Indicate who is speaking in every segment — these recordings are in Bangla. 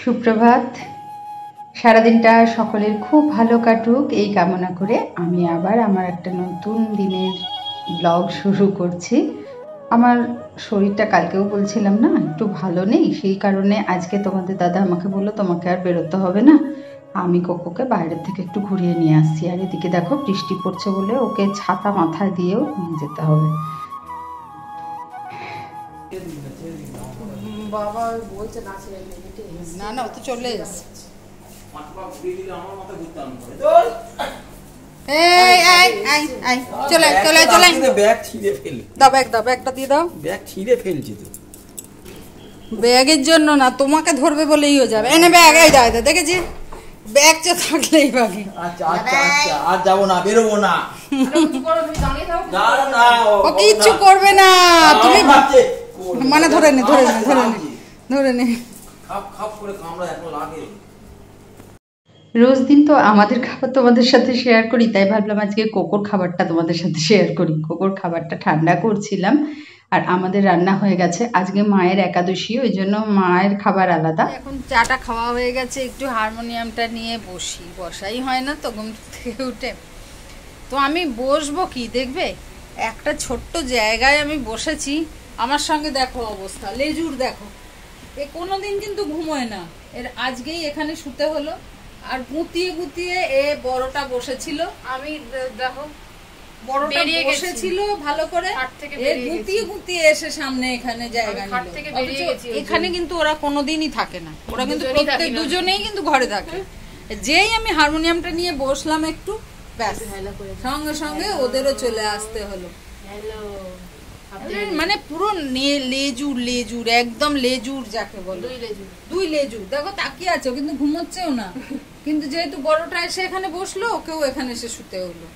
Speaker 1: সুপ্রভাত। সারাদিনটা সকলের খুব ভালো কাটুক এই কামনা করে আমি আবার আমার একটা নতুন দিনের ব্লগ শুরু করছি। আমার শরীরটা কালকেও বলছিলাম না একটু ভালো নেই, সেই কারণে আজকে তোমাদের দাদা আমাকে বললো তোমাকে আর বেরোতে হবে না, আমি কোকোকে বাইরের থেকে একটু ঘুরিয়ে নিয়ে আসছি। আর এদিকে দেখো বৃষ্টি পড়ছে বলে ওকে ছাতা মাথায় দিয়েও নিয়ে যেতে হবে।
Speaker 2: বাবা বলছে না ছেড়ে না না ও তো চলে এসেছে। ব্যাগের জন্য না, তোমাকে ধরবে বলেই হয়ে যাবে। এনে ব্যাগ, এই দাও দেখেছি ব্যাগ চো থাকলেই বাকি।
Speaker 3: আর যাবো না, বেরোবো না,
Speaker 2: ও কিচ্ছু করবে না, তুমি মানে ধরে নে ধরে নে ধরে নে ধরে নে।
Speaker 1: রোজ দিন তো আমাদের খাবার তোমাদের সাথে শেয়ার করি, তাই ভাবলাম আজকে কোকোর খাবারটা তোমাদের সাথে শেয়ার করি। কোকোর খাবারটা ঠান্ডা করছিলাম আর আমাদের রান্না হয়ে গেছে। আজকে মায়ের একাদশী, ওই জন্য মায়ের খাবার আলাদা।
Speaker 2: এখন চাটা খাওয়া হয়ে গেছে, একটু হারমোনিয়ামটা নিয়ে বসাই হয় না তো ঘুম থেকে উঠে। তো আমি বসবো কি দেখবে, একটা ছোট্ট জায়গায় আমি বসেছি। আমার সঙ্গে দেখো অবস্থা, লেজুর দেখো, এ কোনোদিন কিন্তু ঘুমোয় না, এর আজকেই এখানে শুতে হলো। আর গুতিয়ে গুতিয়ে এ বড়টা বসেছিল, আমি দেখো বড়টা বসেছিল ভালো করে, এ গুতিয়ে গুতিয়ে এসে সামনে এখানে জায়গা নিল। এখানে কিন্তু ওরা কোনোদিনই থাকে না, ওরা কিন্তু প্রত্যেক দুজনেই কিন্তু ঘরে থাকে। যেই আমি হারমোনিয়ামটা নিয়ে বসলাম একটু, ব্যাস সঙ্গে সঙ্গে ওদেরও চলে আসতে হলো। মানে পুরো লেজুর লেজুর একদম লেজুর যাকে বলে, দুই লেজুর দেখো তাকিয়ে আছে, কিন্তু ঘুমোচ্ছেও না। কিন্তু যেহেতু বড়টা এসে এখানে বসলো, ওকেও এখানে এসে শুতে হলো।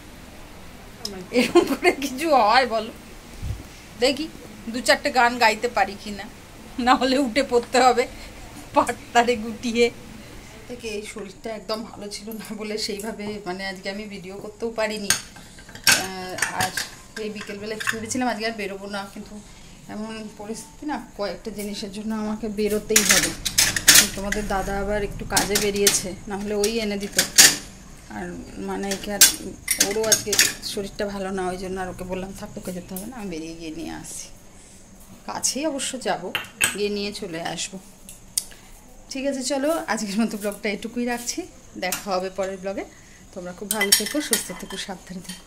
Speaker 2: এরকম করে কিছু হয় বলো দেখি, দু চারটে গান গাইতে পারি কিনা, না হলে উঠে পড়তে হবে পাটতারে গুটিয়ে থেকে। এই শরীরটা একদম ভালো ছিল না বলে সেইভাবে মানে আজকে আমি ভিডিও করতেও পারিনি। আর এই বিকেলবেলা ভেবেছিলাম আজকে আর বেরোবো না, কিন্তু এমন পরিস্থিতি না, কয়েকটা জিনিসের জন্য আমাকে বেরোতেই হবে। তোমাদের দাদা আবার একটু কাজে বেরিয়েছে, না হলে ওই এনে দিত। আর মানে আর ওরও আজকে শরীরটা ভালো না, ওই জন্য আর ওকে বললাম থাক, তোকে যেতে হবে না, আমি বেরিয়ে গিয়ে নিয়ে আসি। কাছেই অবশ্য যাব, গিয়ে নিয়ে চলে আসবো। ঠিক আছে, চলো আজকের মতো ব্লগটা এটুকুই রাখছি, দেখা হবে পরের ব্লগে। তোমরা খুব ভালো থেকো, সুস্থ থেকো, সাবধানে থেকো।